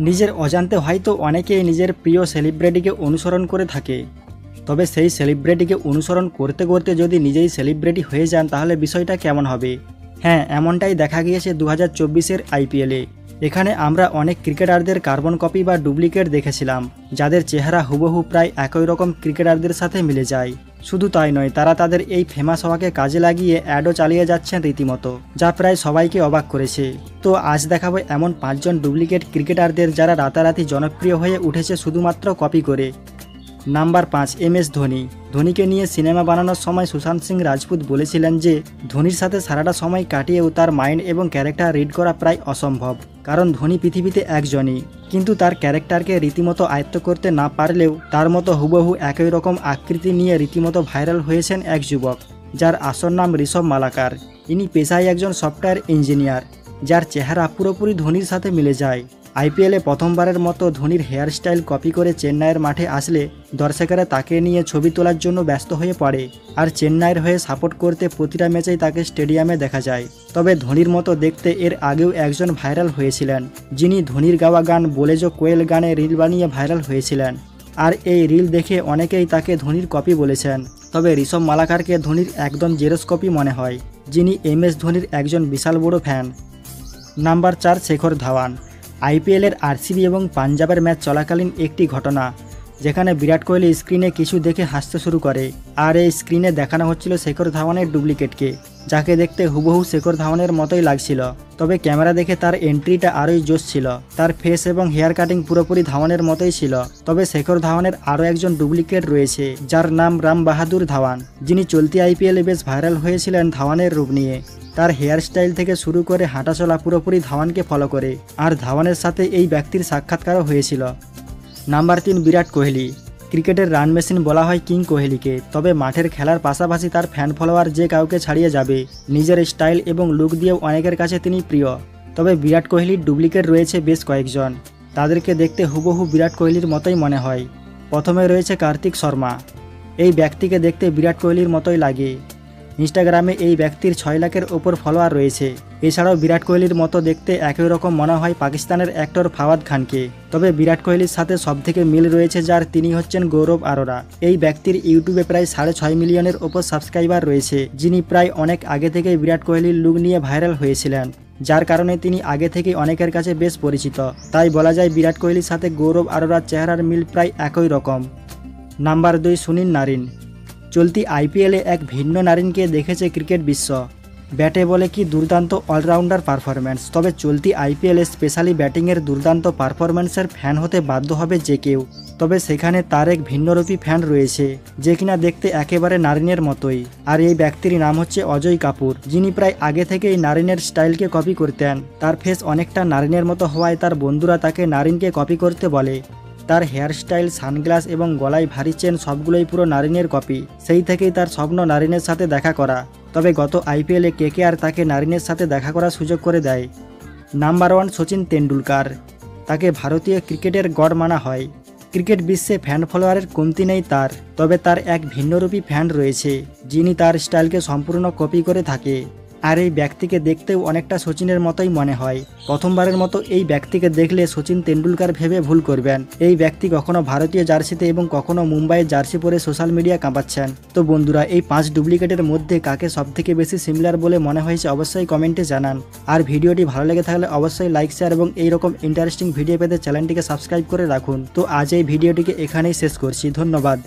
নিজের অজান্তে হয়তো অনেকেই নিজের প্রিয় সেলিব্রিটিকে অনুসরণ করে থাকে, তবে সেই সেলিব্রিটিকে অনুসরণ করতে করতে যদি নিজেই সেলিব্রিটি হয়ে যান তাহলে বিষয়টা কেমন হবে। হ্যাঁ, এমনটাই দেখা গিয়েছে 2024-এর আইপিএলে। এখানে আমরা অনেক ক্রিকেটারদের কার্বন কপি বা ডুপ্লিকেট দেখেছিলাম, যাদের চেহারা হুবহু প্রায় একই রকম ক্রিকেটারদের সাথে মিলে যায়। শুধু তাই নয়, তারা তাদের এই ফেমাস হওয়াকে কাজে লাগিয়ে অ্যাডও চালিয়ে যাচ্ছেন রীতিমতো, যা প্রায় সবাইকে অবাক করেছে। তো আজ দেখাবো এমন 5 জন ডুপ্লিকেট ক্রিকেটারদের যারা রাতারাতি জনপ্রিয় হয়ে উঠেছে শুধুমাত্র কপি করে। Number 5, MS Dhoni. ধোনিকে নিয়ে সিনেমা বানানোর সময় সুশান্ত সিং রাজপুত বলেছিলেন যে ধোনির সাথে সারাটা সময় কাটিয়েও তার মাইন্ড এবং ক্যারেক্টার রিড করা প্রায় অসম্ভব, কারণ ধোনি পৃথিবীতে একজনই, কিন্তু তার ক্যারেক্টারকে রীতিমতো আয়ত্ত করতে না পারলেও তার মতো হুবহু একই রকম আকৃতি নিয়ে রীতিমতো ভাইরাল হয়েছেন এক যুবক, যার আসল নাম ঋষভ মালাকার। ইনি পেশায় একজন সফটওয়্যার ইঞ্জিনিয়ার, যার চেহারা পুরোপুরি ধোনির সাথে মিলে যায়। আইপিএলে প্রথমবারের মতো ধোনির হেয়ারস্টাইল কপি করে চেন্নাইয়ের মাঠে আসলে দর্শকেরা তাকে নিয়ে ছবি তোলার জন্য ব্যস্ত হয়ে পড়ে, আর চেন্নাইয়ের হয়ে সাপোর্ট করতে প্রতিটা ম্যাচেই তাকে স্টেডিয়ামে দেখা যায়। তবে ধোনির মতো দেখতে এর আগেও একজন ভাইরাল হয়েছিলেন, যিনি ধোনির গাওয়া গান বলে যো কোয়েল গানে রিল বানিয়ে ভাইরাল হয়েছিলেন, আর এই রিল দেখে অনেকেই তাকে ধোনির কপি বলেছেন। তবে ঋষভ মালাকারকে ধোনির একদম জেরক্স কপি মনে হয়, যিনি MS ধোনির একজন বিশাল বড় ফ্যান। নাম্বার 4, শেখর ধাওয়ান। আইপিএলের আরসিবি এবং পাঞ্জাবের ম্যাচ চলাকালীন একটি ঘটনা, যেখানে বিরাট কোহলি স্ক্রিনে কিছু দেখে হাসতে শুরু করে, আর এই স্ক্রিনে দেখানো হচ্ছিল শেখর ধাওয়ানের ডুপ্লিকেটকে, যাকে দেখতে হুবহু শেখর ধাওয়ানের মতোই লাগছিল। তবে ক্যামেরা দেখে তার এন্ট্রিটা আরোই জোশ ছিল, তার ফেস এবং হেয়ার কাটিং পুরোপুরি ধাওয়ানের মতোই ছিল। তবে শেখর ধাওয়ানের আরও একজন ডুপ্লিকেট রয়েছে, যার নাম রাম বাহাদুর ধাওয়ান, যিনি চলতি আইপিএলে বেশ ভাইরাল হয়েছিলেন ধাওয়ানের রূপ নিয়ে। তার হেয়ার স্টাইল থেকে শুরু করে হাঁটাচলা পুরোপুরি ধাওয়ানকে ফলো করে, আর ধাওয়ানের সাথে এই ব্যক্তির সাক্ষাৎকারও হয়েছিল। নাম্বার 3, বিরাট কোহলি। ক্রিকেটের রান মেশিন বলা হয় কিং কোহলিকে, তবে মাঠের খেলার পাশাপাশি তার ফ্যান ফলোয়ার যে কাউকে ছাড়িয়ে যাবে। নিজের স্টাইল এবং লুক দিয়েও অনেকের কাছে তিনি প্রিয়। তবে বিরাট কোহলির ডুপ্লিকেট রয়েছে বেশ কয়েকজন, তাদেরকে দেখতে হুবহু বিরাট কোহলির মতোই মনে হয়। প্রথমে রয়েছে কার্তিক শর্মা। এই ব্যক্তিকে দেখতে বিরাট কোহলির মতোই লাগে। ইনস্টাগ্রামে এই ব্যক্তির 6 লাখের ওপর ফলোয়ার রয়েছে। এছাড়াও বিরাট কোহলির মতো দেখতে একই রকম মনে হয় পাকিস্তানের অ্যাক্টর ফাওয়াদ খানকে। তবে বিরাট কোহলির সাথে সবথেকে মিল রয়েছে যার, তিনি হচ্ছেন গৌরব আরোরা। এই ব্যক্তির ইউটিউবে প্রায় 6.5 মিলিয়নের ওপর সাবস্ক্রাইবার রয়েছে, যিনি প্রায় অনেক আগে থেকেই বিরাট কোহলির লুক নিয়ে ভাইরাল হয়েছিলেন, যার কারণে তিনি আগে থেকেই অনেকের কাছে বেশ পরিচিত। তাই বলা যায় বিরাট কোহলির সাথে গৌরব আরোরার চেহারার মিল প্রায় একই রকম। Number 2, Sunil Narine. চলতি আইপিএলে এক ভিন্ন নারিনকে দেখেছে ক্রিকেট বিশ্ব। ব্যাটে বলে কি দুর্দান্ত অলরাউন্ডার পারফরম্যান্স, তবে চলতি আইপিএলে স্পেশালি ব্যাটিংয়ের দুর্দান্ত পারফরম্যান্সের ফ্যান হতে বাধ্য হবে যে কেউ। তবে সেখানে তার এক ভিন্নরূপী ফ্যান রয়েছে, যে কিনা দেখতে একেবারে নারিনের মতোই, আর এই ব্যক্তির নাম হচ্ছে অজয় কাপুর, যিনি প্রায় আগে থেকেই নারিনের স্টাইলকে কপি করতেন। তার ফেস অনেকটা নারিনের মতো হওয়ায় তার বন্ধুরা তাকে নারিনকে কপি করতে বলে। তার হেয়ারস্টাইল, সানগ্লাস এবং গলায় ভারী চেন সবগুলোই পুরো নারিনের কপি। সেই থেকেই তার স্বপ্ন নারিনের সাথে দেখা করা। তবে গত আইপিএলে KKR তাকে নারিনের সাথে দেখা করার সুযোগ করে দেয়। নাম্বার 1, সচিন তেন্ডুলকার। তাকে ভারতীয় ক্রিকেটের গড মানা হয়। ক্রিকেট বিশ্বে ফ্যান ফলোয়ারের কমতি নেই তার, তবে তার এক ভিন্নরূপী ফ্যান রয়েছে, যিনি তার স্টাইলকে সম্পূর্ণ কপি করে থাকে। আর এই ব্যক্তিকে দেখতেও অনেকটা সচিনের মতোই মনে হয়। প্রথমবারের মতো এই ব্যক্তিকে দেখলে সচিন তেন্ডুলকার ভেবে ভুল করবেন। এই ব্যক্তি কখনো ভারতীয় জার্সিতে এবং কখনো মুম্বাইয়ের জার্সি পরে সোশ্যাল মিডিয়া কাঁপাচ্ছেন। তো বন্ধুরা, এই 5 ডুপ্লিকেটের মধ্যে কাকে সবথেকে বেশি সিমিলার বলে মনে হয়েছে অবশ্যই কমেন্টে জানান। আর ভিডিওটি ভালো লেগে থাকলে অবশ্যই লাইক, শেয়ার এবং এইরকম ইন্টারেস্টিং ভিডিও পেতে চ্যানেলটিকে সাবস্ক্রাইব করে রাখুন। তো আজ এই ভিডিওটিকে এখানেই শেষ করছি। ধন্যবাদ।